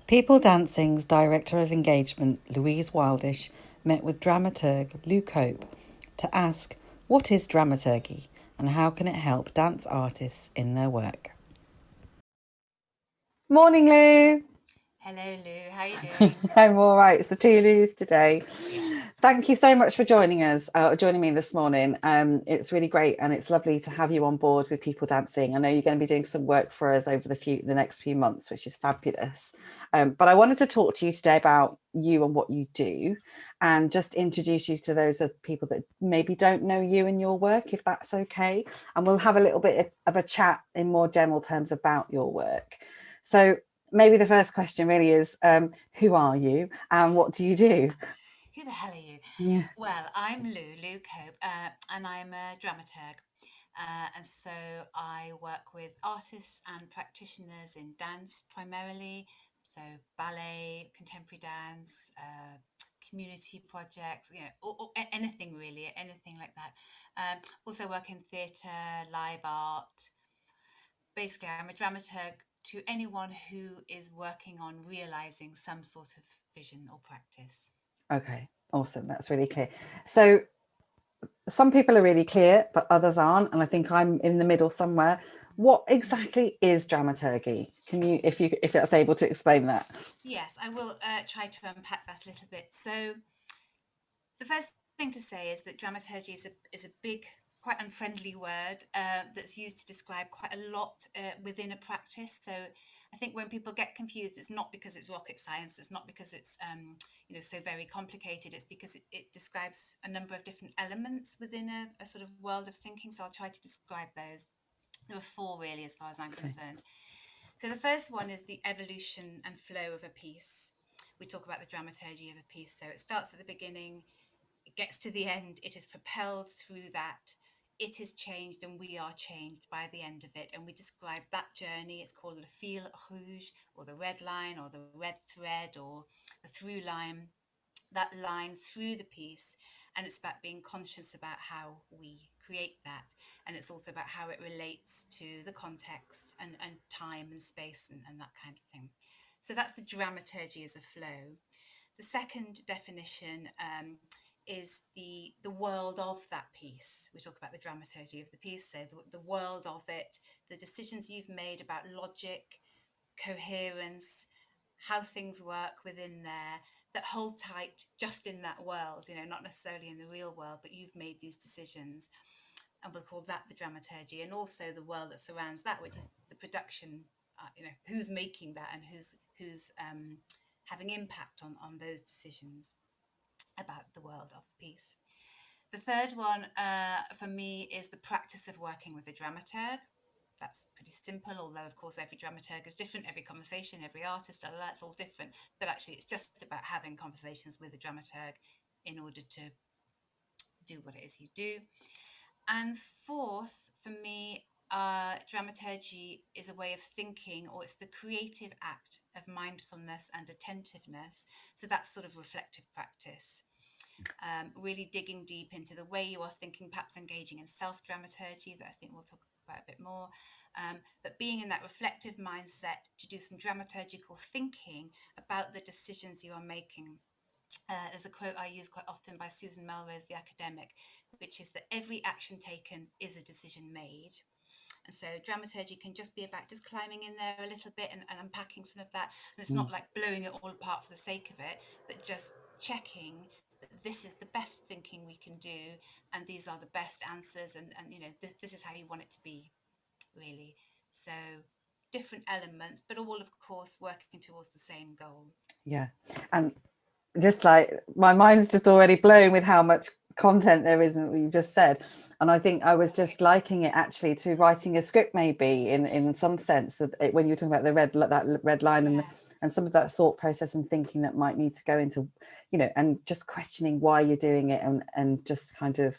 People Dancing's Director of Engagement, Louise Wildish, met with Dramaturg Lou Cope to ask what is dramaturgy and how can it help dance artists in their work. Morning, Lou. Hello, Lou. How are you doing? I'm all right. It's the two Lou's today. Yes. Thank you so much for joining me this morning. It's really great, and it's lovely to have you on board with People Dancing. I know you're going to be doing some work for us over the next few months, which is fabulous. But I wanted to talk to you today about you and what you do, and just introduce you to those of people that maybe don't know you and your work, if that's okay. And we'll have a little bit of a chat in more general terms about your work. So maybe the first question really is, who are you and what do you do? Who the hell are you? Yeah. Well, I'm Lou Cope, and I'm a dramaturg. And so I work with artists and practitioners in dance primarily, so ballet, contemporary dance, community projects, or anything really, anything like that. Also work in theatre, live art. Basically, I'm a dramaturg to anyone who is working on realizing some sort of vision or practice. Okay, awesome. That's really clear. So some people are really clear, but others aren't. And I think I'm in the middle somewhere. What exactly is dramaturgy? Can you, if that's able to explain that? Yes, I will try to unpack that a little bit. So the first thing to say is that dramaturgy is a big, quite unfriendly word that's used to describe quite a lot within a practice. So I think when people get confused, it's not because it's rocket science. It's not because it's so very complicated. It's because it describes a number of different elements within a sort of world of thinking. So I'll try to describe those. There are four really, as far as I'm concerned. So the first one is the evolution and flow of a piece. We talk about the dramaturgy of a piece. So it starts at the beginning, it gets to the end, it is propelled through that, it is changed, and we are changed by the end of it. And we describe that journey. It's called le fil rouge, or the red line, or the red thread, or the through line, that line through the piece. And it's about being conscious about how we create that. And it's also about how it relates to the context and time and space and that kind of thing. So that's the dramaturgy as a flow. The second definition is the world of that piece. We talk about the dramaturgy of the piece, so the world of it, the decisions you've made about logic, coherence, how things work within there, that hold tight just in that world, not necessarily in the real world, but you've made these decisions. And we'll call that the dramaturgy, and also the world that surrounds that, which is the production. Who's making that, and who's having impact on those decisions about the world of the piece. The third one for me is the practice of working with a dramaturg. That's pretty simple, although of course every dramaturg is different, every conversation, every artist, that's all different. But actually it's just about having conversations with a dramaturg in order to do what it is you do. And fourth, for me, dramaturgy is a way of thinking, or it's the creative act of mindfulness and attentiveness. So that's sort of reflective practice. Really digging deep into the way you are thinking, perhaps engaging in self-dramaturgy, that I think we'll talk about a bit more, but being in that reflective mindset to do some dramaturgical thinking about the decisions you are making. There's a quote I use quite often by Susan Melrose, the academic, which is that every action taken is a decision made. And so dramaturgy can just be about just climbing in there a little bit and unpacking some of that. And it's not like blowing it all apart for the sake of it, but just checking that this is the best thinking we can do, and these are the best answers, and this is how you want it to be, really. So different elements, but all of course working towards the same goal. Yeah. And just like my mind's just already blown with how much content there is in what you just said. And I think I was just liking it actually to writing a script, maybe in some sense, when you're talking about that red line and some of that thought process and thinking that might need to go into, and just questioning why you're doing it, and just kind of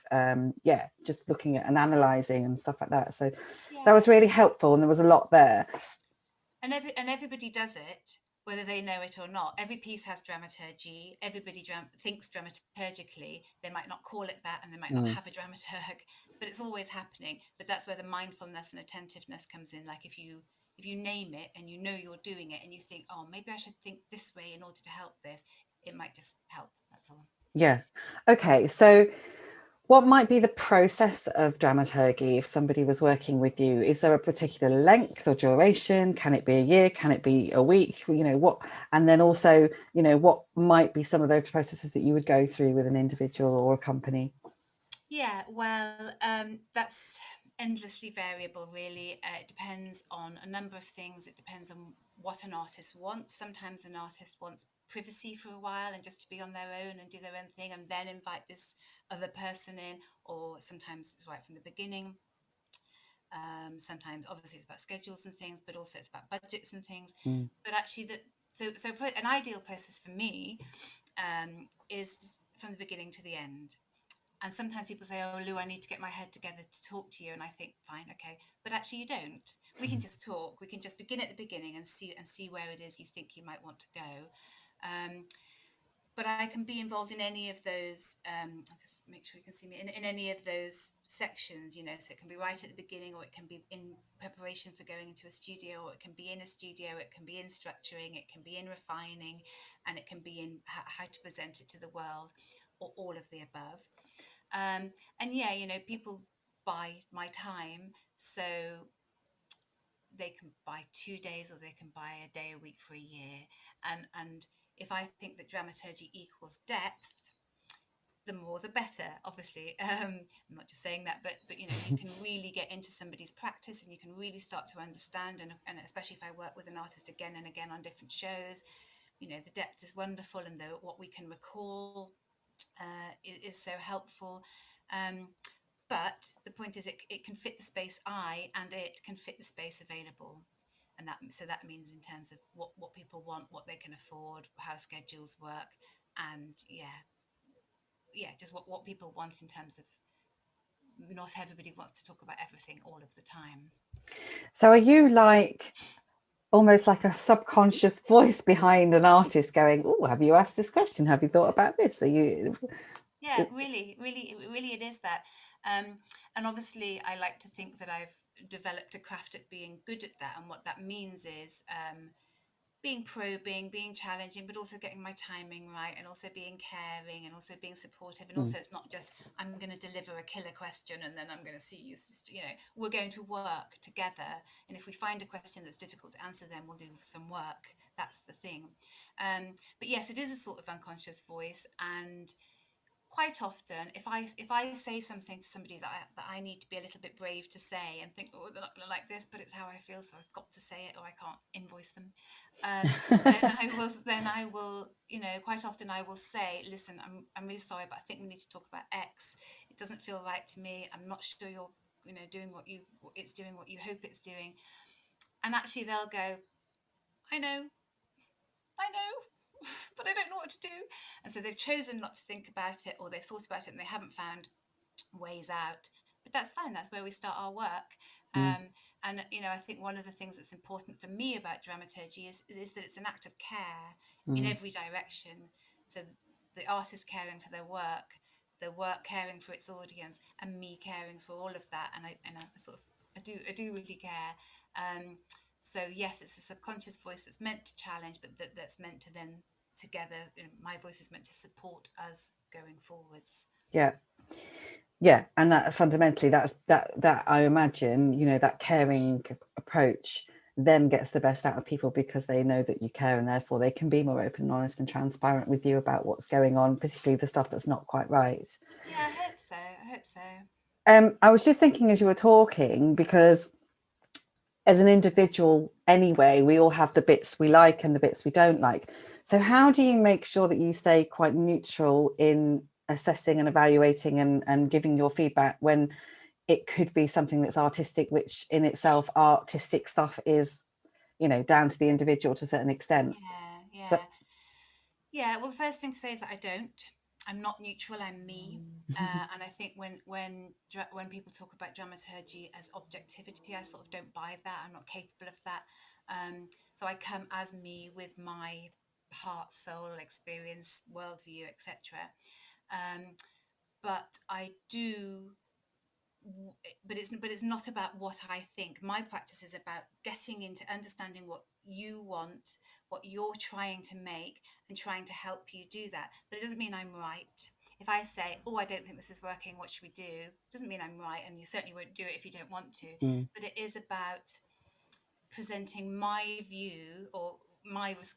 just looking at and analysing and stuff like that. So that was really helpful, and there was a lot there. And everybody does it, whether they know it or not. Every piece has dramaturgy. Everybody thinks dramaturgically. They might not call it that, and they might not have a dramaturg, but it's always happening. But that's where the mindfulness and attentiveness comes in. Like if you if you name it and you know you're doing it and you think, oh, maybe I should think this way in order to help this, it might just help. That's all. Yeah. Okay. So what might be the process of dramaturgy if somebody was working with you? Is there a particular length or duration? Can it be a year? Can it be a week? What, and then also, what might be some of those processes that you would go through with an individual or a company? Yeah, well, that's endlessly variable, really. It depends on a number of things. It depends on what an artist wants. Sometimes an artist wants privacy for a while and just to be on their own and do their own thing and then invite this other person in, or sometimes it's right from the beginning. Sometimes, obviously, it's about schedules and things, but also it's about budgets and things. Mm. But actually, an ideal process for me is from the beginning to the end. And sometimes people say, oh, Lou, I need to get my head together to talk to you. And I think, fine, okay. But actually you don't. We can just talk. We can just begin at the beginning and see where it is you think you might want to go. But I can be involved in any of those, I'll just make sure you can see me, in any of those sections, so it can be right at the beginning, or it can be in preparation for going into a studio, or it can be in a studio, it can be in structuring, it can be in refining, and it can be in how to present it to the world, or all of the above. And yeah, people buy my time, so they can buy 2 days or they can buy a day a week for a year. And if I think that dramaturgy equals depth, the more the better, obviously. I'm not just saying that, but you can really get into somebody's practice and you can really start to understand, and especially if I work with an artist again and again on different shows, the depth is wonderful, and what we can recall is so helpful. But the point is, it can fit the space and it can fit the space available. And that means in terms of what people want, what they can afford, how schedules work, and just what people want in terms of, not everybody wants to talk about everything all of the time. So are you almost like a subconscious voice behind an artist going, oh, have you asked this question? Have you thought about this? Are you? Yeah, really it is that. And obviously I like to think that I've developed a craft at being good at that, and what that means is being probing, being challenging, but also getting my timing right, and also being caring, and also being supportive. And also, it's not just, I'm going to deliver a killer question and then I'm going to see you, we're going to work together. And if we find a question that's difficult to answer, then we'll do some work. That's the thing. But yes, it is a sort of unconscious voice. And quite often, if I say something to somebody that I need to be a little bit brave to say, and think, oh, they're not going to like this, but it's how I feel, so I've got to say it, or I can't invoice them. Then I will, quite often I will say, listen, I'm really sorry, but I think we need to talk about X. It doesn't feel right to me. I'm not sure you're, doing it's doing what you hope it's doing. And actually, they'll go, I know, but I don't know what to do. And so they've chosen not to think about it, or they've thought about it and they haven't found ways out. But that's fine. That's where we start our work. And I think one of the things that's important for me about dramaturgy is that it's an act of care in every direction. So the artist caring for their work, the work caring for its audience, and me caring for all of that. And I sort of I do really care. So yes, it's a subconscious voice that's meant to challenge, but that's meant to then together, my voice is meant to support us going forwards. Yeah, and that fundamentally, that I imagine, that caring approach then gets the best out of people, because they know that you care, and therefore they can be more open and honest and transparent with you about what's going on, particularly the stuff that's not quite right. Yeah, I hope so. I was just thinking as you were talking, because as an individual anyway, we all have the bits we like and the bits we don't like. So how do you make sure that you stay quite neutral in assessing and evaluating and giving your feedback, when it could be something that's artistic, which in itself, artistic stuff is, down to the individual to a certain extent? Yeah. Well, the first thing to say is that I'm not neutral. I'm me. And I think when people talk about dramaturgy as objectivity, I sort of don't buy that. I'm not capable of that. So I come as me, with my heart, soul, experience, worldview, etc. But I do but it's not about what I think. My practice is about getting into understanding what you want, what you're trying to make, and trying to help you do that. But it doesn't mean I'm right. If I say, oh, I don't think this is working, what should we do? It doesn't mean I'm right, and you certainly won't do it if you don't want to. But it is about presenting my view, or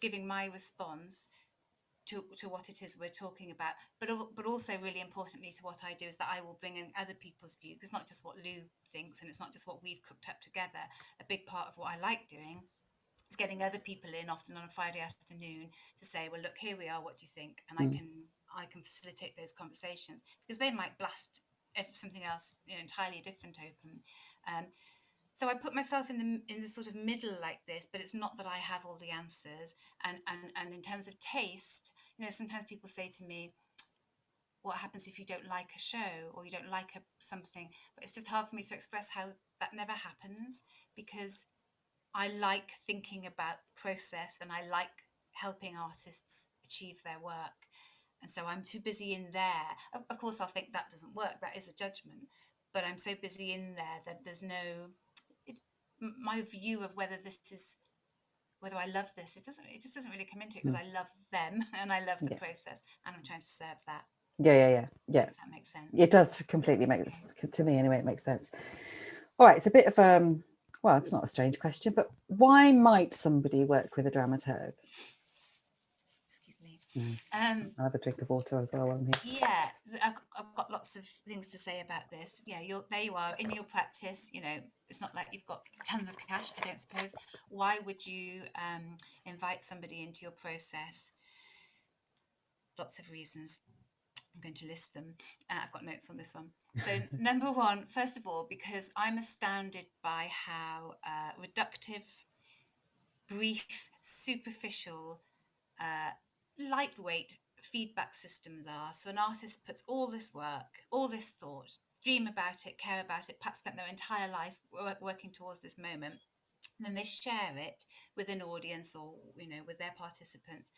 giving my response to what it is we're talking about, but also really importantly to what I do is that I will bring in other people's views. It's not just what Lou thinks, and it's not just what we've cooked up together. A big part of what I like doing is getting other people in, often on a Friday afternoon, to say, well, look, here we are, what do you think? And I can facilitate those conversations, because they might blast something else, entirely different open. So I put myself in the sort of middle like this, but it's not that I have all the answers. And in terms of taste, sometimes people say to me, what happens if you don't like a show or you don't like something? But it's just hard for me to express how that never happens, because I like thinking about the process, and I like helping artists achieve their work. And so I'm too busy in there. Of course, I'll think that doesn't work. That is a judgment. But I'm so busy in there that there's no, my view of whether I love this, it just doesn't really come into it, because I love them and I love the process, and I'm trying to serve that. Yeah. If that makes sense. It does completely make sense to me anyway. It makes sense. All right, it's a bit of well, it's not a strange question, but why might somebody work with a dramaturg? Excuse me. I'll have a drink of water as well while I'm here. Yeah, I've got lots of things to say about this. Yeah, there you are in your practice. It's not like you've got tons of cash, I don't suppose. Why would you invite somebody into your process? Lots of reasons. I'm going to list them. I've got notes on this one. So number one, first of all, because I'm astounded by how reductive, brief, superficial, lightweight feedback systems are. So an artist puts all this work, all this thought, dream about it, care about it, perhaps spent their entire life working towards this moment. And then they share it with an audience, or with their participants.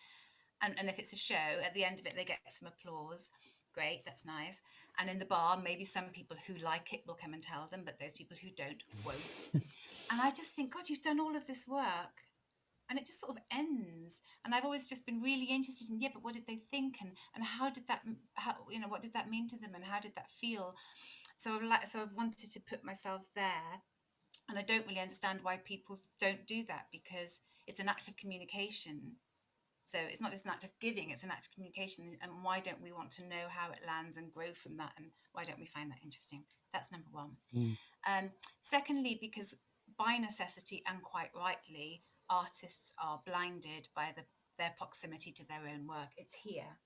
And if it's a show, at the end of it, they get some applause. Great, that's nice. And in the bar, maybe some people who like it will come and tell them, but those people who don't won't. And I just think, God, you've done all of this work, and it just sort of ends. And I've always just been really interested in, but what did they think, and how did that, what did that mean to them, and how did that feel? So I've wanted to put myself there. And I don't really understand why people don't do that, because it's an act of communication. So it's not just an act of giving, it's an act of communication. And why don't we want to know how it lands and grow from that? And why don't we find that interesting? That's number one. Secondly, because by necessity, and quite rightly, artists are blinded by their proximity to their own work. It's here.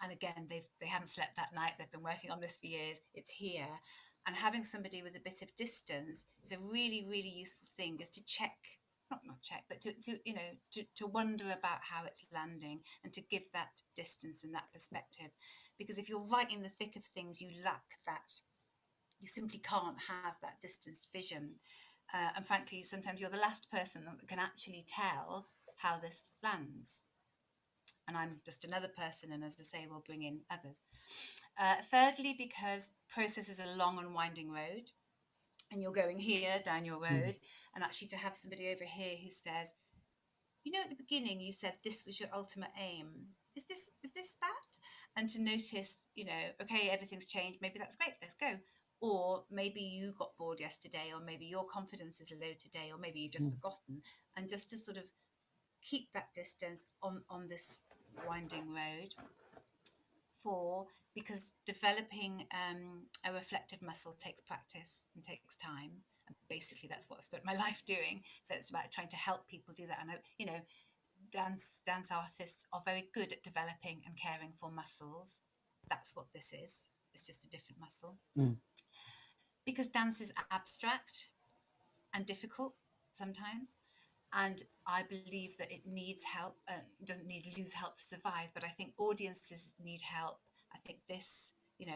And again, they haven't slept that night. They've been working on this for years. It's here. And having somebody with a bit of distance is a really, really useful thing, is to check, not check, but to wonder about how it's landing, and to give that distance and that perspective. Because if you're right in the thick of things, you lack that. You simply can't have that distanced vision. And frankly, sometimes you're the last person that can actually tell how this lands. And I'm just another person, and as I say, we'll bring in others. Thirdly, because process is a long and winding road, and you're going here down your road, and actually to have somebody over here who says, at the beginning you said this was your ultimate aim. Is this that? And to notice, okay, everything's changed. Maybe that's great. Let's go. Or maybe you got bored yesterday, or maybe your confidence is low today, or maybe you've just forgotten. And just to sort of keep that distance on this winding road. 4, because developing a reflective muscle takes practice and takes time. And basically, that's what I've spent my life doing. So it's about trying to help people do that. And dance artists are very good at developing and caring for muscles. That's what this is. It's just a different muscle. Because dance is abstract and difficult sometimes. And I believe that it needs help, doesn't lose help to survive, but I think audiences need help. I think this,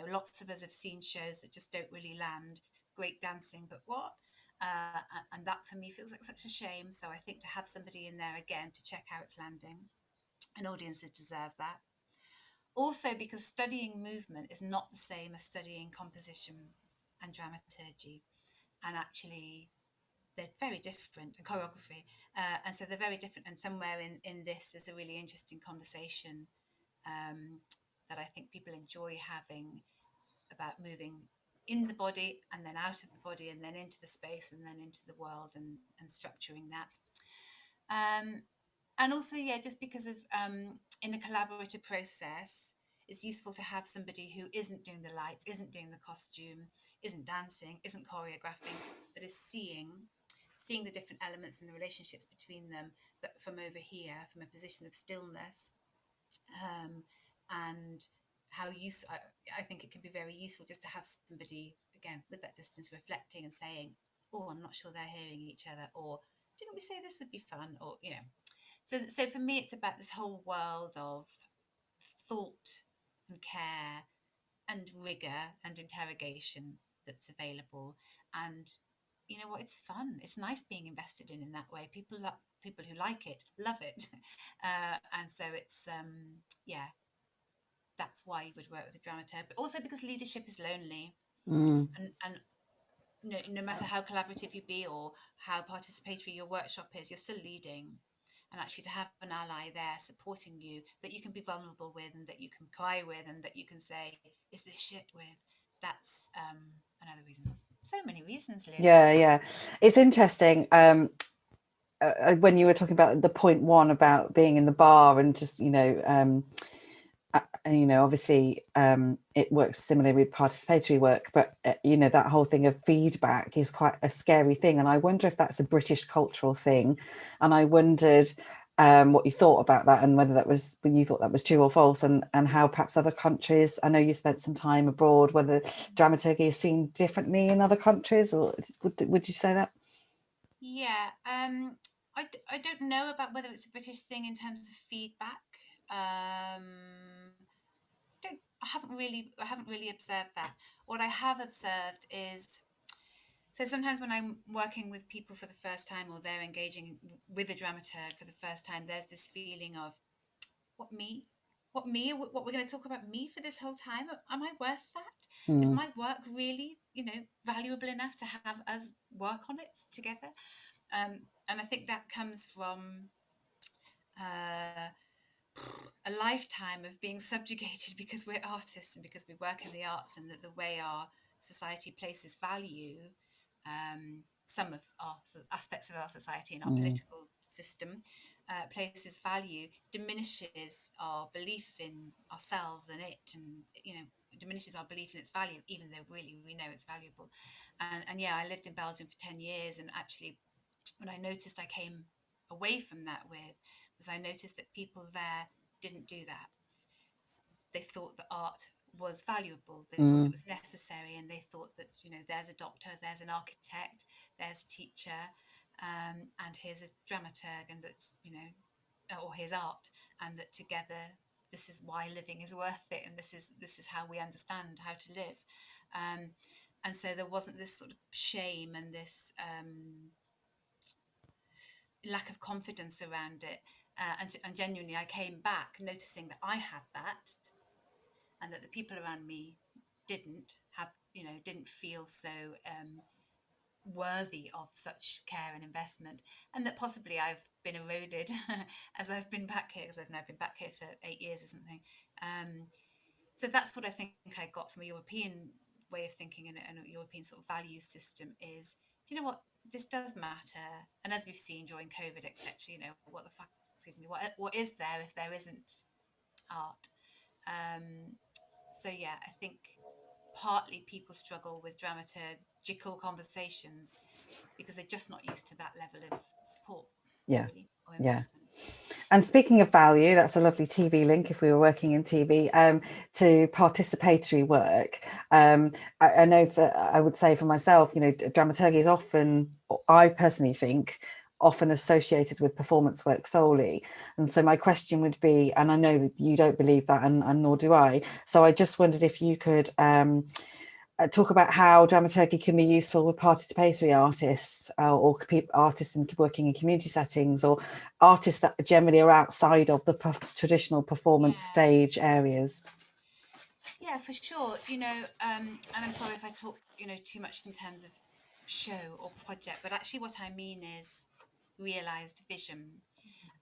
lots of us have seen shows that just don't really land. Great dancing, but what? And that for me feels like such a shame. So I think to have somebody in there again to check how it's landing, and audiences deserve that. Also, because studying movement is not the same as studying composition. and dramaturgy, and actually they're very different, and choreography, and so they're very different. And somewhere in this, there's a really interesting conversation that I think people enjoy having about moving in the body and then out of the body and then into the space and then into the world, and structuring that. Um, and also, yeah, just because of in a collaborative process, it's useful to have somebody who isn't doing the lights, isn't doing the costume, isn't dancing, isn't choreographing, but is seeing the different elements and the relationships between them, but from over here, from a position of stillness. And how I think it can be very useful just to have somebody, again, with that distance, reflecting and saying, oh, I'm not sure they're hearing each other, or didn't we say this would be fun, or so for me it's about this whole world of thought and care and rigor and interrogation that's available. And you know what, it's fun, it's nice being invested in that way. People who like it love it. And so it's yeah, that's why you would work with a dramaturg, but also because leadership is lonely. And no matter how collaborative you be or how participatory your workshop is, you're still leading. And actually, to have an ally there supporting you, that you can be vulnerable with, and that you can cry with, and that you can say, "Is this shit?" with, that's another reason. So many reasons, Lou. Yeah, it's interesting. When you were talking about the point one about being in the bar and just obviously it works similarly with participatory work, but that whole thing of feedback is quite a scary thing, and I wonder if that's a British cultural thing. And I wondered what you thought about that, and whether when you thought that was true or false, and how perhaps other countries, I know you spent some time abroad, whether dramaturgy is seen differently in other countries, or would you say that? Yeah, I don't know about whether it's a British thing in terms of feedback. Don't I haven't really observed that. What I have observed is, so sometimes when I'm working with people for the first time, or they're engaging with a dramaturg for the first time, there's this feeling of, what me? What me? What we're going to talk about me for this whole time? Am I worth that? Is my work really, valuable enough to have us work on it together? And I think that comes from uh, a lifetime of being subjugated because we're artists and because we work in the arts, and that the way our society places value, some of our aspects of our society and our political system places value, diminishes our belief in ourselves and it, and diminishes our belief in its value, even though really we know it's valuable. And yeah, I lived in Belgium for 10 years, and actually what I noticed I came away from that with was, I noticed that people there didn't do that. They thought that art was valuable, they thought it was necessary, and they thought that there's a doctor, there's an architect, there's a teacher, and here's a dramaturg, and that or here's art, and that together this is why living is worth it, and this is how we understand how to live. And so there wasn't this sort of shame and this lack of confidence around it. And genuinely, I came back noticing that I had that, and that the people around me didn't feel so worthy of such care and investment, and that possibly I've been eroded as I've been back here, because I've now been back here for 8 years or something. So that's what I think I got from a European way of thinking, and a European sort of value system is, do you know what, this does matter. And as we've seen during COVID, etc., what the fuck, excuse me, what is there if there isn't art? So yeah, I think partly people struggle with dramaturgical conversations because they're just not used to that level of support, Yeah, really, or yeah. investment. And speaking of value, that's a lovely TV link, if we were working in TV, to participatory work. I know that I would say for myself, dramaturgy is often, I personally think, often associated with performance work solely. And so my question would be, and I know that you don't believe that, and nor do I, so I just wondered if you could talk about how dramaturgy can be useful with participatory artists, or artists working in community settings, or artists that generally are outside of the traditional performance stage areas. Yeah, for sure. And I'm sorry if I talk, too much in terms of show or project, but actually what I mean is realized vision.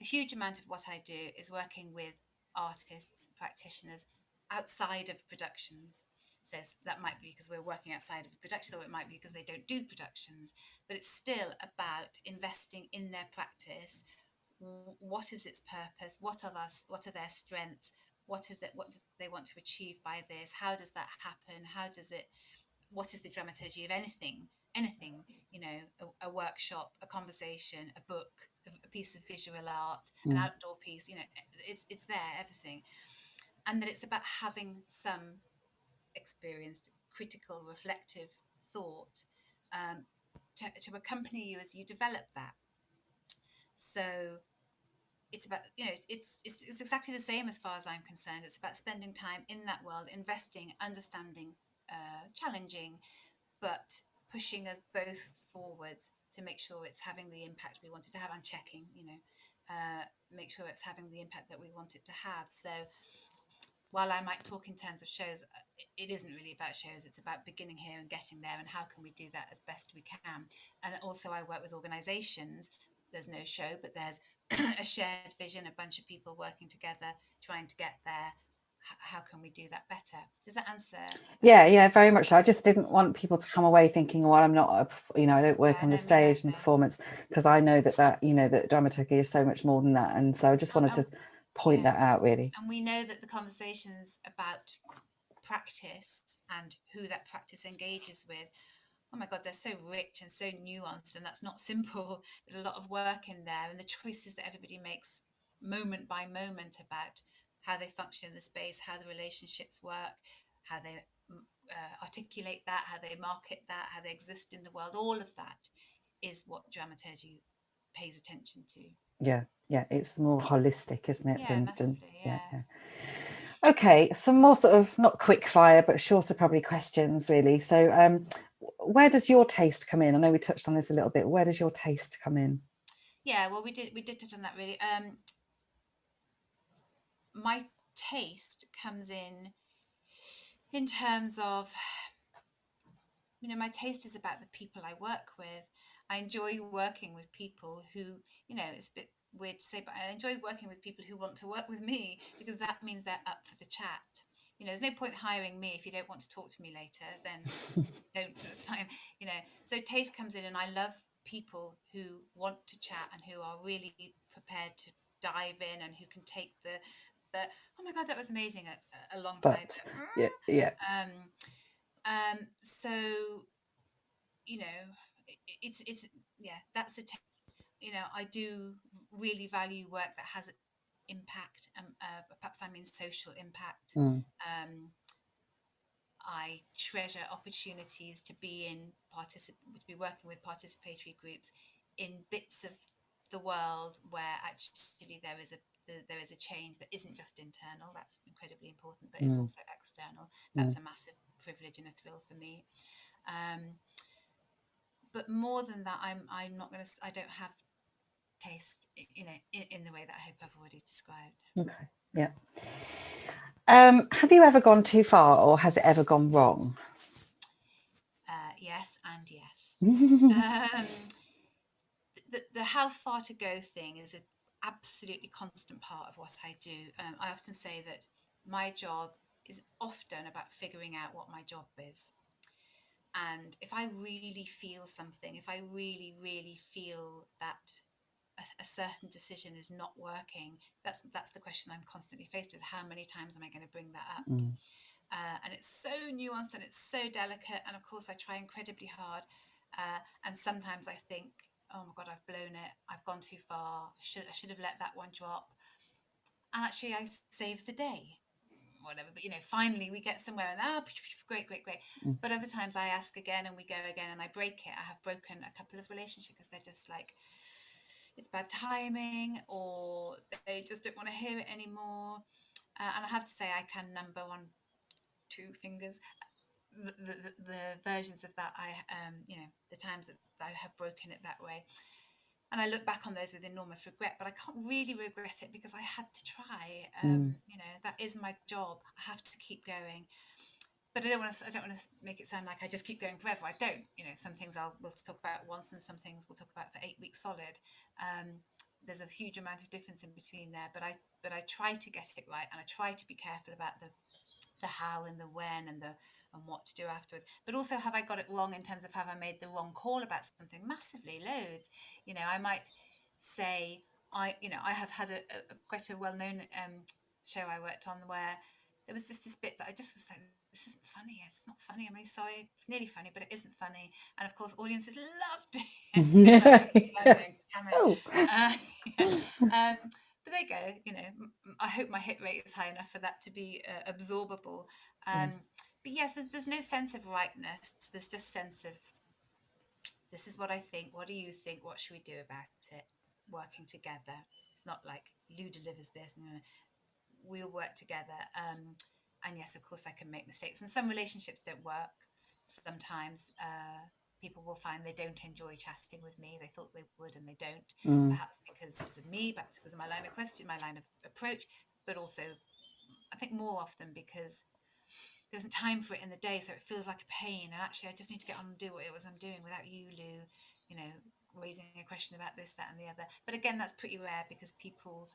A huge amount of what I do is working with artists, practitioners outside of productions. So that might be because we're working outside of production, or it might be because they don't do productions, but it's still about investing in their practice. What is its purpose? What are their strengths? What do they want to achieve by this? How does that happen? What is the dramaturgy of anything, a workshop, a conversation, a book, a piece of visual art, an Mm. outdoor piece, it's there, everything. And that it's about having some experienced, critical, reflective thought, um, to accompany you as you develop that. So it's about, it's exactly the same as far as I'm concerned. It's about spending time in that world, investing, understanding, challenging, but pushing us both forwards to make sure it's having the impact we wanted to have, and checking, make sure it's having the impact that we want it to have. So while I might talk in terms of shows, it isn't really about shows. It's about beginning here and getting there, and how can we do that as best we can. And also, I work with organisations. There's no show, but there's a shared vision, a bunch of people working together, trying to get there. How can we do that better? Does that answer? Yeah, very much so. I just didn't want people to come away thinking, well, I'm not I don't work on the No, me stage and neither. performance, because I know that dramaturgy is so much more than that, and so I just wanted to point Yeah. that out, really. And we know that the conversations about practice and who that practice engages with, oh my God, they're so rich and so nuanced, and that's not simple. There's a lot of work in there, and the choices that everybody makes moment by moment about how they function in the space, how the relationships work, how they articulate that, how they market that, how they exist in the world, all of that is what dramaturgy pays attention to. Yeah, it's more holistic, isn't it? Yeah, massively, yeah. yeah. Okay, some more sort of not quick fire, but shorter probably questions, really. So, where does your taste come in? I know we touched on this a little bit. Where does your taste come in? Yeah, well, we did touch on that, really. My taste comes in terms of, my taste is about the people I work with. I enjoy working with people who, it's a bit weird to say, but I enjoy working with people who want to work with me, because that means they're up for the chat. There's no point hiring me if you don't want to talk to me later. Then don't. It's fine. So taste comes in, and I love people who want to chat and who are really prepared to dive in, and who can take the oh my God, that was amazing, alongside But the yeah. so you know it's yeah, that's the I do really value work that has impact, perhaps I mean social impact. Mm. um I treasure opportunities to be working with participatory groups in bits of the world where actually there is a change that isn't just internal. That's incredibly important, but it's Mm. also external. That's Mm. a massive privilege and a thrill for me. But more than that, I'm not going to. I don't have taste, in the way that I hope I've already described. Okay. Yeah. Have you ever gone too far, or has it ever gone wrong? Yes and yes. The how far to go thing is an absolutely constant part of what I do. I often say that my job is often about figuring out what my job is. And if I really feel something, if I really, really feel that a certain decision is not working, that's the question I'm constantly faced with. How many times am I going to bring that up? Mm. And it's so nuanced and it's so delicate. And of course, I try incredibly hard. And sometimes I think, oh my God, I've blown it. I've gone too far. I should have let that one drop. And actually, I saved the day, whatever. But finally we get somewhere, and great, great, great. Mm. But other times I ask again, and we go again, and I break it. I have broken a couple of relationships because they're just like, it's bad timing, or they just don't want to hear it anymore. And I have to say, I can number one, two fingers the versions of that. The times that I have broken it that way. And I look back on those with enormous regret, but I can't really regret it because I had to try. Mm. You know, that is my job. I have to keep going. But I don't want to make it sound like I just keep going forever. I don't. You know, some things we'll talk about once, and some things we'll talk about for 8 weeks solid. There's a huge amount of difference in between there, but I try to get it right, and I try to be careful about the how and the when and the and what to do afterwards. But also, have I got it wrong in terms of have I made the wrong call about something? Massively, loads. You know, I might say I have had a quite a well-known show I worked on where there was just this bit that I just was like, this isn't funny. It's not funny. I'm really sorry. It's nearly funny, but it isn't funny. And of course, audiences loved it. They were like, damn it. Oh. Yeah. But there you go. You know, I hope my hit rate is high enough for that to be absorbable. Mm. But yes, there's no sense of rightness. There's just sense of this is what I think. What do you think? What should we do about it? Working together. It's not like Lou delivers this. No, we'll work together. And yes, of course, I can make mistakes. And some relationships don't work. Sometimes people will find they don't enjoy chatting with me. They thought they would, and they don't. Mm. Perhaps because of me, perhaps because of my line of question, my line of approach, but also, I think more often because there isn't time for it in the day, so it feels like a pain. And actually, I just need to get on and do what it was I'm doing without you, Lou. You know, raising a question about this, that, and the other. But again, that's pretty rare because people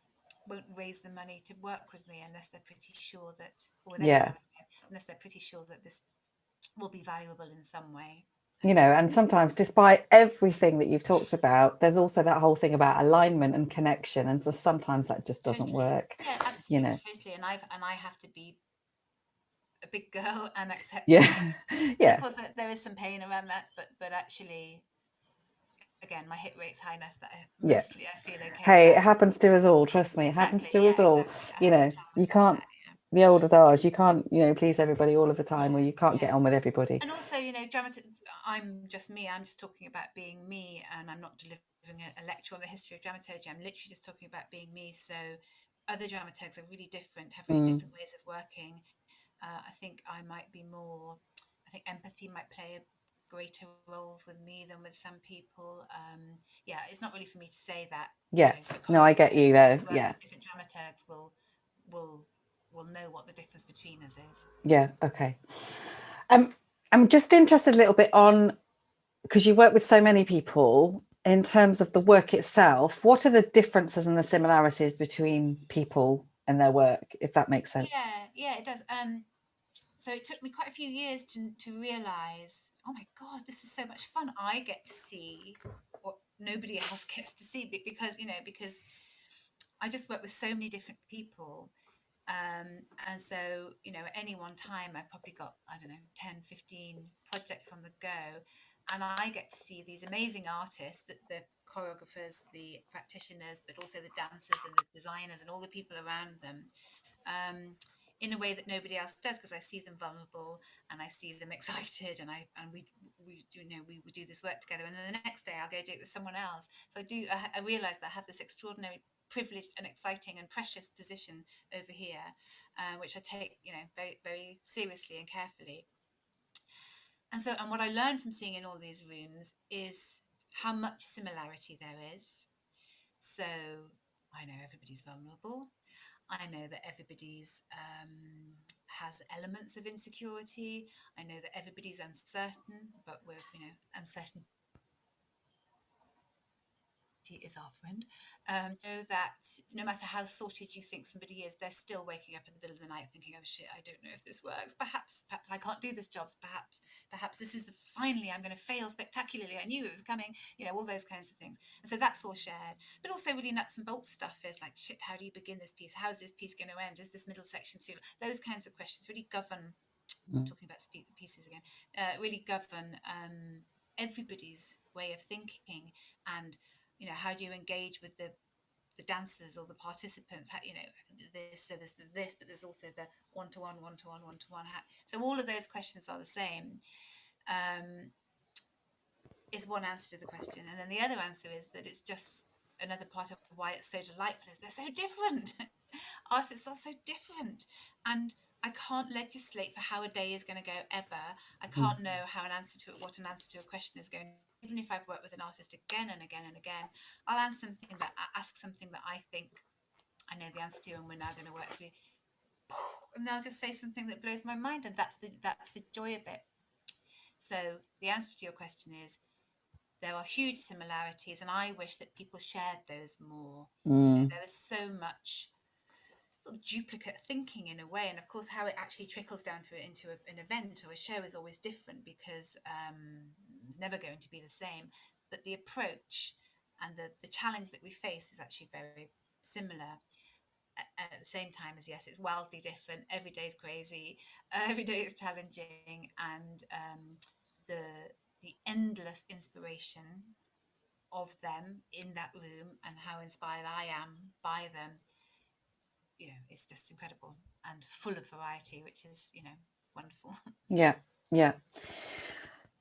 won't raise the money to work with me unless they're pretty sure that, or with any Yeah. dramaturg, unless they're pretty sure that this will be valuable in some way. You know, and sometimes despite everything that you've talked about, there's also that whole thing about alignment and connection, and so sometimes that just doesn't Totally. work, Yeah, you absolutely, know. totally. And I have to be a big girl and accept that. Yeah. And of Yeah. course, there is some pain around that, but actually, again, my hit rate's high enough that Yeah. mostly I feel okay Hey, it about. happens to us all, trust me, it happens Exactly, to us yeah, all. exactly. I You have to know, tell you myself can't, that, yeah. the old adage, you can't, you know, please everybody all of the time, or Yeah, you can't get yeah. on with everybody. And also, you know, I'm just me. I'm just talking about being me, and I'm not delivering a lecture on the history of dramaturgy. I'm literally just talking about being me. So, other dramaturgs are really different, have really Mm. different ways of working. I think I might be more. I think empathy might play a greater role with me than with some people. Yeah, it's not really for me to say that. You Yeah. know, the No, I get choreographers you who though. work Yeah. with different dramaturgs will will know what the difference between us is. Yeah. Okay. Um, I'm just interested a little bit on, because you work with so many people, in terms of the work itself, what are the differences and the similarities between people and their work, if that makes sense? Yeah, it does. So it took me quite a few years to realize, oh my God, this is so much fun. I get to see what nobody else gets to see because, you know, because I just work with so many different people. And so, you know, at any one time, I've probably got, I don't know, 10, 15 projects on the go. And I get to see these amazing artists, the choreographers, the practitioners, but also the dancers and the designers and all the people around them, um, in a way that nobody else does, because I see them vulnerable and I see them excited, and we you know we do this work together, and then the next day I'll go do it with someone else. So I realize that I have this extraordinary privileged and exciting and precious position over here, which I take, you know, very very seriously and carefully. And what I learned from seeing in all these rooms is how much similarity there is. So I know everybody's vulnerable. I know that everybody's has elements of insecurity. I know that everybody's uncertain, but we're, you know, uncertainty is our friend. Know that no matter how sorted you think somebody is, they're still waking up in the middle of the night thinking, "Oh shit, I don't know if this works. Perhaps I can't do this job. Perhaps this is finally I'm going to fail spectacularly. I knew it was coming." You know, all those kinds of things. And so that's all shared. But also really nuts and bolts stuff is like, shit, how do you begin this piece? How is this piece going to end? Is this middle section too? Those kinds of questions really govern. Mm. Talking about pieces again, really govern everybody's way of thinking. And you know, how do you engage with the dancers or the participants? How, you know, this, so there's this, but there's also the one-to-one, one-to-one, one-to-one. So all of those questions are the same. um, is one answer to the question, and then the other answer is that it's just another part of why it's so delightful is they're so different. Artists are so different, and I can't legislate for how a day is going to go ever. I Mm. can't know how an answer to what an answer to a question is going even if I've worked with an artist again and again and again, I'll ask something that I think I know the answer to, and we're now going to work through. And they'll just say something that blows my mind, and that's the joy of it. So the answer to your question is there are huge similarities, and I wish that people shared those more. There is so much sort of duplicate thinking in a way, and of course how it actually trickles down to into an event or a show is always different, because it's never going to be the same, but the approach and the challenge that we face is actually very similar. At the same time as, yes, it's wildly different, every day is crazy, every day is challenging, and the endless inspiration of them in that room and how inspired I am by them, it's just incredible and full of variety, which is, wonderful. Yeah.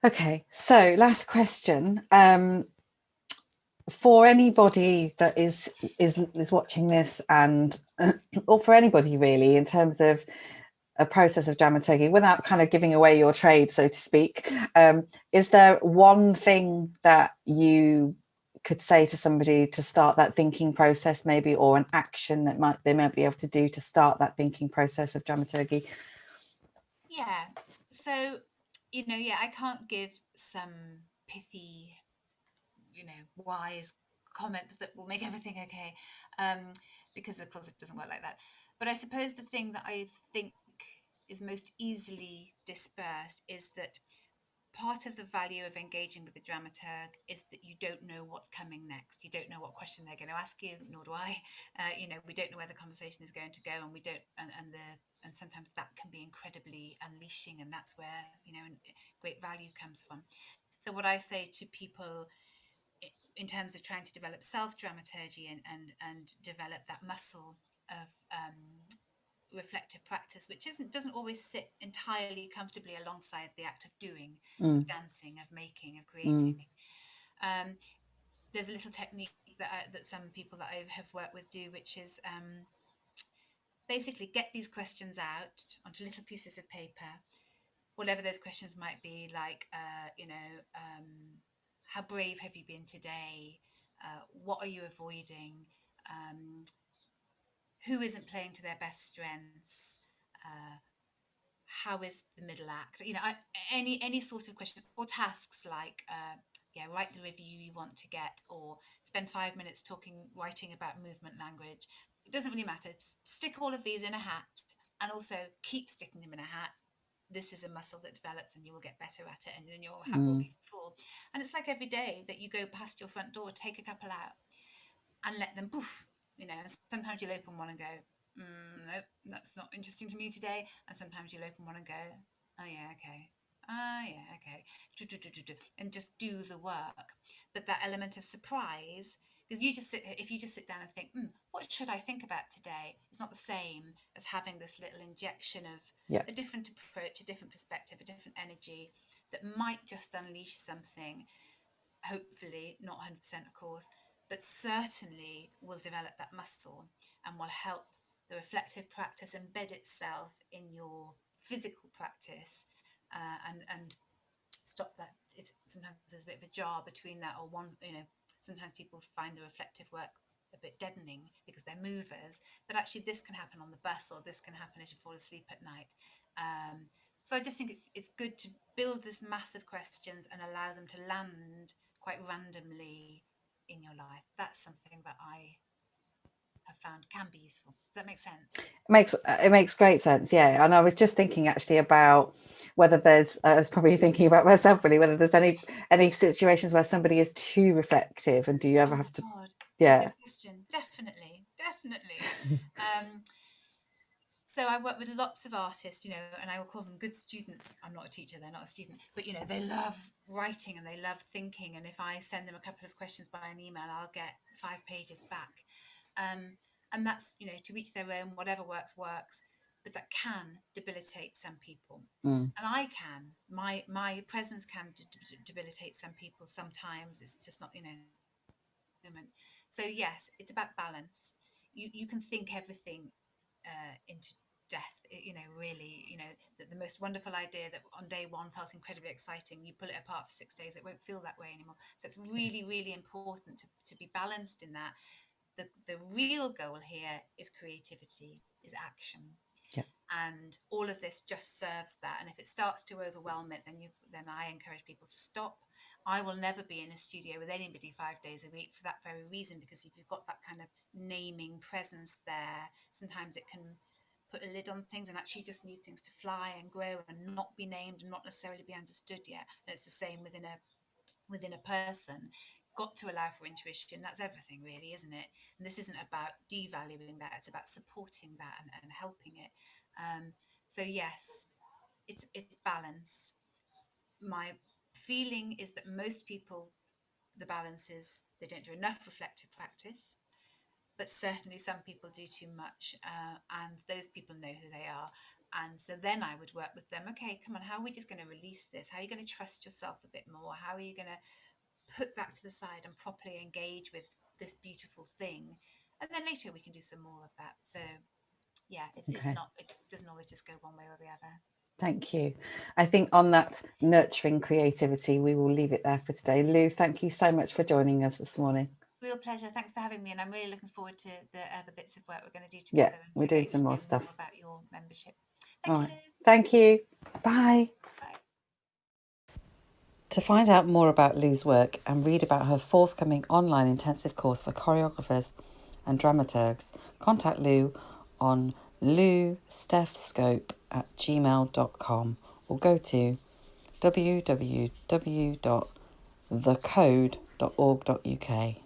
Okay, so last question. For anybody that is watching this, and or for anybody really, in terms of a process of dramaturgy, without kind of giving away your trade, so to speak, is there one thing that you could say to somebody to start that thinking process, maybe, or an action that they might be able to do to start that thinking process of dramaturgy? Yeah. So, I can't give some pithy, wise comment that will make everything okay, because of course it doesn't work like that. But I suppose the thing that I think is most easily dispersed is that part of the value of engaging with the dramaturg is that you don't know what's coming next. You don't know what question they're going to ask you, nor do I. We don't know where the conversation is going to go, and we don't, and sometimes that can be incredibly unleashing, and that's where great value comes from. So what I say to people in terms of trying to develop self-dramaturgy and develop that muscle of reflective practice, which doesn't always sit entirely comfortably alongside the act of doing, of dancing, of making, of creating. There's a little technique that some people that I have worked with do, which is basically get these questions out onto little pieces of paper, whatever those questions might be, like how brave have you been today? What are you avoiding? Who isn't playing to their best strengths? How is the middle act? Any sort of question, or tasks like write the review you want to get, or spend 5 minutes writing about movement language. It doesn't really matter. Stick all of these in a hat, and also keep sticking them in a hat. This is a muscle that develops, and you will get better at it, and then your hat will be full. And it's like every day that you go past your front door, take a couple out and let them poof. Sometimes you'll open one and go, nope, that's not interesting to me today. And sometimes you'll open one and go, oh yeah, okay. Yeah, okay. And just do the work. But that element of surprise, because if you just sit down and think, what should I think about today? It's not the same as having this little injection of a different approach, a different perspective, a different energy that might just unleash something. Hopefully, not 100%, of course, but certainly will develop that muscle and will help the reflective practice embed itself in your physical practice, and stop that. Sometimes there's a bit of a jar between that, or one, sometimes people find the reflective work a bit deadening because they're movers, but actually this can happen on the bus, or this can happen as you fall asleep at night. So I just think it's good to build this mass of questions and allow them to land quite randomly in your life. That's something that I have found can be useful. Does that make sense? It makes great sense, yeah. And I was just thinking actually about whether there's I was probably thinking about myself really, whether there's any situations where somebody is too reflective, and do you ever have to Good question. Definitely. So I work with lots of artists, and I will call them good students. I'm not a teacher, they're not a student, but they love writing and they love thinking. And if I send them a couple of questions by an email, I'll get 5 pages back. And that's, to each their own, whatever works, but that can debilitate some people. And my presence can debilitate some people sometimes. It's just not, moment. So yes, it's about balance. You can think everything into death, really, that the most wonderful idea that on day one felt incredibly exciting, you pull it apart for 6 days, it won't feel that way anymore. So it's really, really important to be balanced in that. The real goal here is creativity, is action. Yeah. And all of this just serves that. And if it starts to overwhelm it, then I encourage people to stop. I will never be in a studio with anybody 5 days a week for that very reason, because if you've got that kind of naming presence there, sometimes it can put a lid on things, and actually just need things to fly and grow and not be named and not necessarily be understood yet. And it's the same within a person. Got to allow for intuition. That's everything, really, isn't it? And this isn't about devaluing that, it's about supporting that and helping it. So yes, it's balance. My feeling is that most people, the balance is they don't do enough reflective practice, but certainly some people do too much, and those people know who they are. And so then I would work with them. Okay, come on, how are we just going to release this? How are you going to trust yourself a bit more? How are you going to put that to the side and properly engage with this beautiful thing? And then later we can do some more of that. So yeah, it doesn't always just go one way or the other. Thank you. I think on that nurturing creativity, we will leave it there for today. Lou, thank you so much for joining us this morning. Real pleasure. Thanks for having me. And I'm really looking forward to the other bits of work we're going to do together. Yeah, we're doing some more stuff. More about your membership. Thank you, Lou. Thank you. Bye. Bye. To find out more about Lou's work and read about her forthcoming online intensive course for choreographers and dramaturgs, contact Lou on loustephscope@gmail.com or go to www.thecode.org.uk.